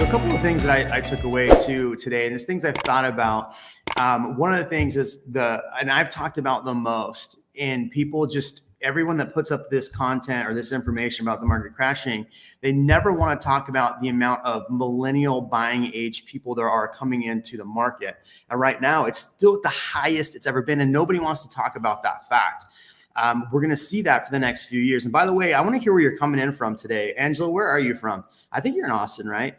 a couple of things that I took away too today, and there's things I've thought about. One of the things is and I've talked about the most, and people everyone that puts up this content or this information about the market crashing, they never want to talk about the amount of millennial buying age people there are coming into the market. And right now it's still at the highest it's ever been, and nobody wants to talk about that fact. We're going to see that for the next few years. And by the way, I want to hear where you're coming in from today. Angela, where are you from? I think you're in Austin, right?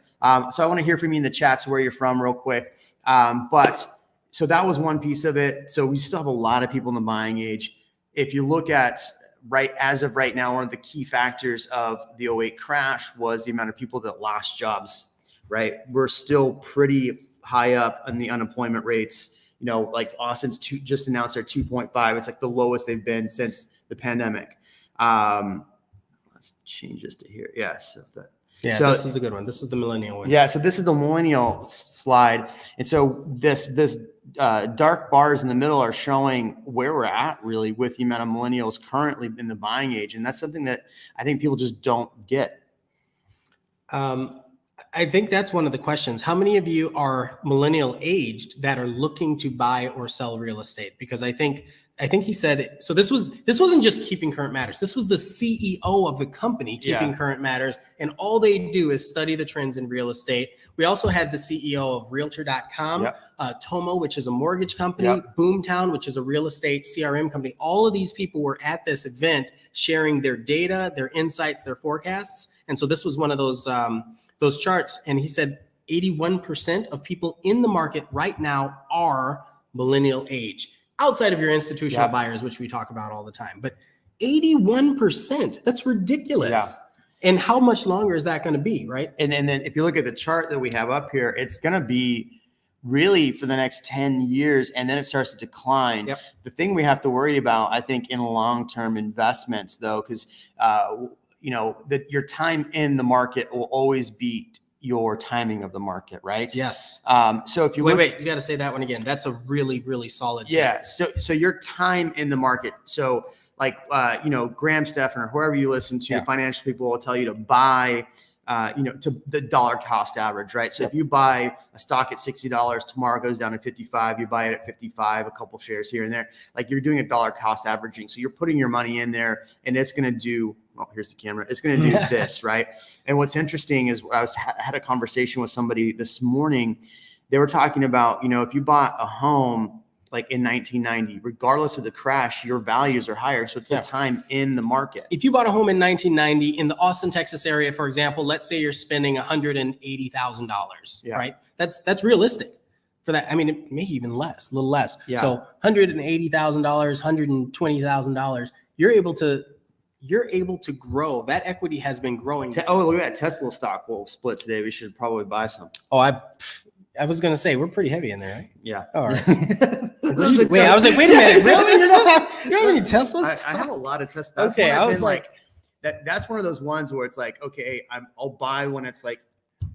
So I want to hear from you in the chats where you're from real quick. So that was one piece of it. So we still have a lot of people in the buying age. If you look at as of right now, one of the key factors of the 2008 crash was the amount of people that lost jobs, right? We're still pretty high up on the unemployment rates. You know, like Austin's just announced their 2.5. It's like the lowest they've been since the pandemic. Let's change this to here. Yeah. So this is a good one. This is the millennial one. Yeah. So this is the millennial slide. And so this dark bars in the middle are showing where we're at really with the amount of millennials currently in the buying age. And that's something that I think people just don't get. I think that's one of the questions. How many of you are millennial aged that are looking to buy or sell real estate? Because I think he said, so this wasn't just Keeping Current Matters. This was the CEO of the company, Keeping Current Matters. And all they do is study the trends in real estate. We also had the CEO of Realtor.com, Tomo, which is a mortgage company, Boomtown, which is a real estate CRM company. All of these people were at this event sharing their data, their insights, their forecasts. And so this was one of those charts. And he said 81% of people in the market right now are millennial age, outside of your institutional buyers, which we talk about all the time. But 81%, that's ridiculous. Yeah. And how much longer is that going to be, right? And then if you look at the chart that we have up here, it's going to be really for the next 10 years, and then it starts to decline. Yep. The thing we have to worry about, I think, in long-term investments, though, because your time in the market will always beat your timing of the market, right? Yes. So if you wait, you got to say that one again. That's a really, really solid tip. Yeah. So your time in the market. So Graham Stephan or whoever you listen to, financial people will tell you to buy, to the dollar cost average, right? So if you buy a stock at $60, tomorrow goes down to 55, you buy it at 55, a couple shares here and there, like you're doing a dollar cost averaging. So you're putting your money in there and it's going to do, here's the camera. It's going to do this, right? And what's interesting is I had a conversation with somebody this morning. They were talking about, if you bought a home like in 1990, regardless of the crash, your values are higher. So it's the time in the market. If you bought a home in 1990 in the Austin, Texas area, for example, let's say you're spending $180,000, right? That's realistic for that. I mean, it may even less, a little less. Yeah. So $180,000, $120,000, you're able to grow. That equity has been growing. Look at that Tesla stock will split today. We should probably buy some. Oh, I was going to say, we're pretty heavy in there, right? Yeah. All right. I was like, wait a minute. Really? You don't have any Teslas? I have a lot of Teslas. Okay. I was like, that's one of those ones where it's like, okay, I'll buy when it's like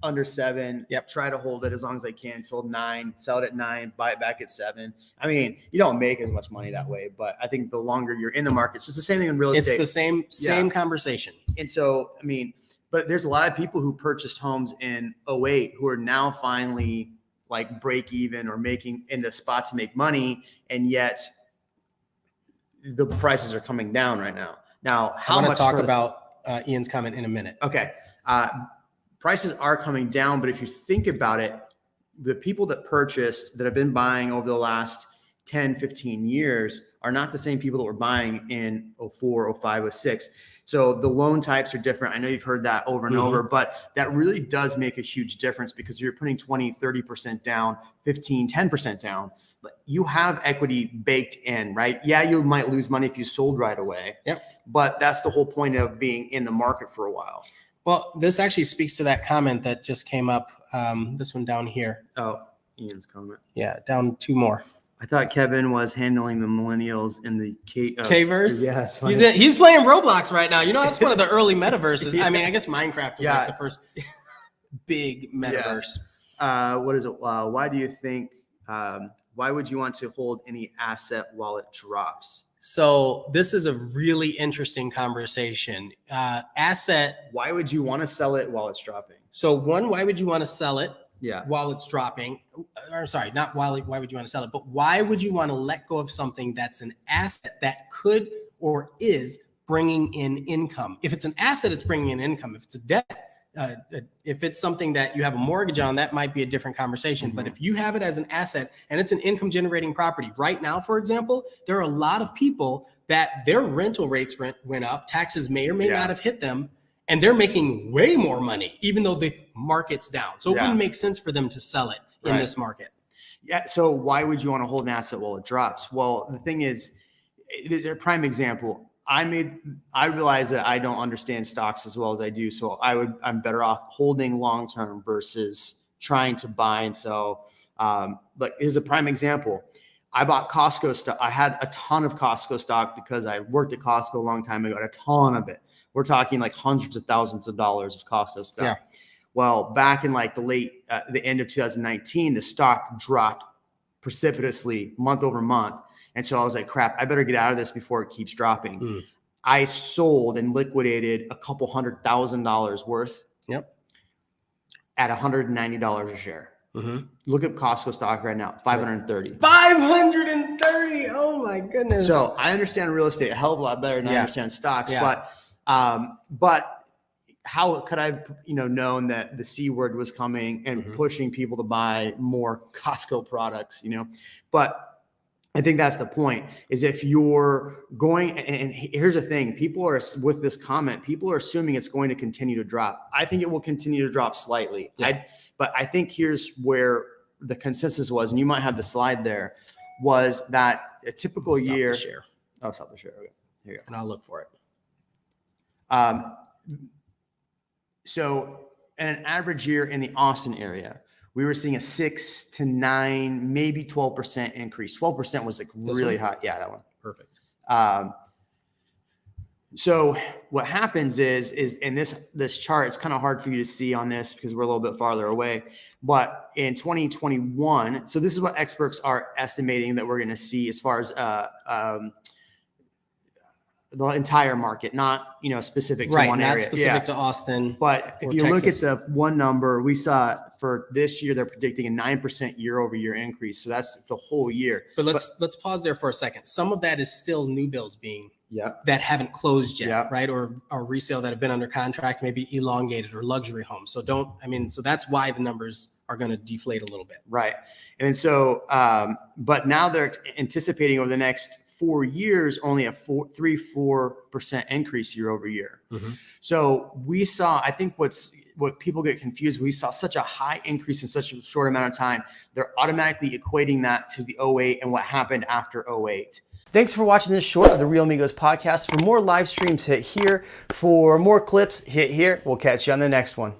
under 7. Yep. Try to hold it as long as I can till 9, sell it at 9, buy it back at 7. I mean, you don't make as much money that way, but I think the longer you're in the market, so it's the same thing in real estate. It's the same conversation. And so, I mean, but there's a lot of people who purchased homes in 2008 who are now finally like break even or making in the spot to make money. And yet the prices are coming down right now. Now, I want to talk about Ian's comment in a minute. Okay. Prices are coming down, but if you think about it, the people that purchased that have been buying over the last 10, 15 years are not the same people that were buying in 04, 05, 06. So the loan types are different. I know you've heard that over and over, but that really does make a huge difference because you're putting 20, 30% down, 15, 10% down. But you have equity baked in, right? Yeah, you might lose money if you sold right away. Yep. But that's the whole point of being in the market for a while. Well, this actually speaks to that comment that just came up. This one down here. Oh, Ian's comment. Yeah, down 2 more. I thought Kevin was handling the millennials in the K-verse. Yes, he's playing Roblox right now. That's one of the early metaverses. I mean, I guess Minecraft was like the first big metaverse. What is it? Why do you think? Why would you want to hold any asset while it drops? So this is a really interesting conversation. Asset. Why would you want to sell it while it's dropping? So one, why would you want to sell it Yeah. while it's dropping? Or sorry, not why would you want to sell it, but why would you want to let go of something that's an asset that could or is bringing in income? If it's an asset, it's bringing in income. If it's a debt, if it's something that you have a mortgage on, that might be a different conversation. But if you have it as an asset and it's an income generating property right now, for example, there are a lot of people that their rental rates went up, taxes may or may not have hit them, and they're making way more money, even though the market's down. So it wouldn't make sense for them to sell it in this market. Yeah. So why would you want to hold an asset while it drops? Well, the thing is, a prime example. I realize that I don't understand stocks as well as I do. So I'm better off holding long-term versus trying to buy and sell. But here's a prime example. I bought Costco stock. I had a ton of Costco stock because I worked at Costco a long time ago, a ton of it. We're talking like hundreds of thousands of dollars of Costco stock. Yeah. Well, back in like the end of 2019, the stock dropped precipitously month over month. And so I was like, crap, I better get out of this before it keeps dropping. I sold and liquidated a couple $100,000 worth at $190 a share. Look up Costco stock right now, 530. 530. Oh my goodness. So I understand real estate a hell of a lot better than I understand stocks, but how could I have known that the C word was coming and pushing people to buy more Costco products, but I think that's the point, is if you're going, and here's the thing, people are, with this comment, people are assuming it's going to continue to drop. I think it will continue to drop slightly. But I think here's where the consensus was, and you might have the slide there, was that a typical year. Stop the share. Okay. Here you go. And I'll look for it. So in an average year in the Austin area, we were seeing a 6 to 9, maybe 12% increase. 12% was like really high. Yeah, that one. Perfect. So what happens is in this chart, it's kind of hard for you to see on this because we're a little bit farther away. But in 2021, so this is what experts are estimating that we're going to see as far as the entire market, not specific to one area. Not specific to Austin. But if you look at the one number, we saw for this year, they're predicting a 9% year over year increase. So that's the whole year. But let's pause there for a second. Some of that is still new builds being that haven't closed yet, right? Or resale that have been under contract, maybe elongated, or luxury homes. So so that's why the numbers are going to deflate a little bit. Right. And so, but now they're anticipating over the next 4 years, only a 3-4% increase year over year. So we saw, I think what people get confused, we saw such a high increase in such a short amount of time. They're automatically equating that to the 08 and what happened after 08. Thanks for watching this short of the Real Amigos podcast. For more live streams, hit here. For more clips, hit here. We'll catch you on the next one.